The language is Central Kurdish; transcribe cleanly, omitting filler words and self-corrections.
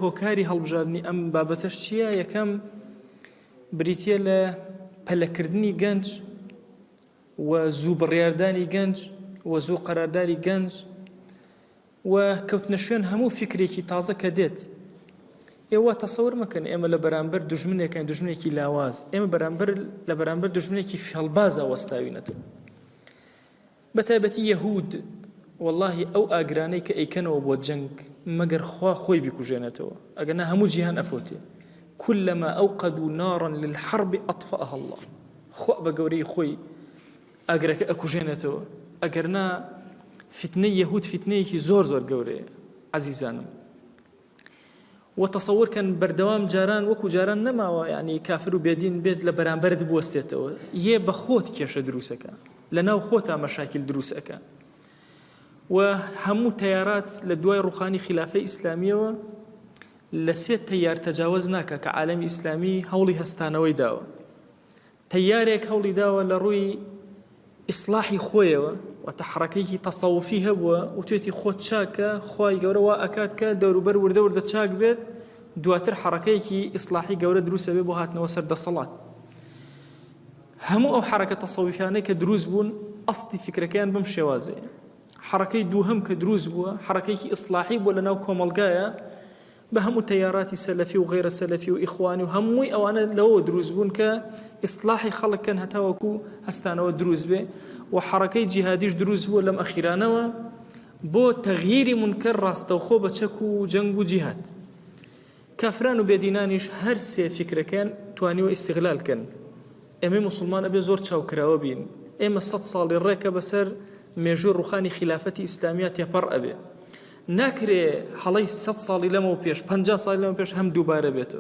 هۆکاری هەڵبژاردننی ئەم بابەتەش چییە؟ یەکەم بریتە لە پەلەکردنی گەنج و زوو بڕیاردانی گەنج و زوو قەرارداری گەنج و کەوتنە شوێن هەموو فکرێکی تازە کە دێت. ئێوە تەسەور مەکەن ئێمە لە بەرامبەر دوژمنێکین، دوژمنێکی لاواز، ئێمە لە بەرامبەر دوژمنێکی فێڵبازە وەستاوینەتەوە. بەتایبەتی یەهود واللهی ئەو ئاگرانەی کە ئەیکەنەوە بۆ جەنگ مەگەر خوا خۆی بیکوژێنێتەوە، ئەگەنا هەموو جیهان ئەفۆتێ. كلما أوقدوا نارا للحرب أطفأها الله. خو بقوري خوي أجرك أكو جنته أجرنا فتنة يهود فتنة زور قوري عزيزانم. وتصور كان بردوام جاران وكو جاران نما يعني كافر بيدين بيد لبران برد بوستته يه بخوت كيش دروسك لنا خوتا مشاكل دروسك وهمو تيارات لدواي روخاني خلافة إسلامية لسيت تيار تجاوزناك كعالم إسلامي هولي هستانوي داوة تيارك هولي داوة لروي إصلاحي خوية وتحركيه تصوفيه وتوتي خوت شاكا خواي قورا وأكادك دورو بر ورد تشاك بيت دواتر حركيه إصلاحي قورا دروس بيبو هاتنا وسرد صلاة همو أو حركة تصوفياني كدروز بون أصلي فكرة كان بمشوازي حركي دوهم كدروز بوا حركيه إصلاحي ولا ناو كومالقايا بهمو تياراتي سلفي وغير سلفي وإخواني وهموي أو أنا لو دروز بون كإصلاحي خلق كان هتاوكو هستانو دروز به وحركي جهاديش دروز بو لم أخيرانوا بو تغيير منكر راستوخو بتشكو جنگ جهاد كافران وبيدينانيش هرسي فكرة كان توانيو استغلال كان إما مسلمان أبي زور تشاو كراوبين إما 100 صالي الركب بسر ميجور روخاني خلافتي إسلاميات يبر أبي ناكري حالي 100 صالي لما وبيش 50 صالي لما وبيش هم دوباره بيتو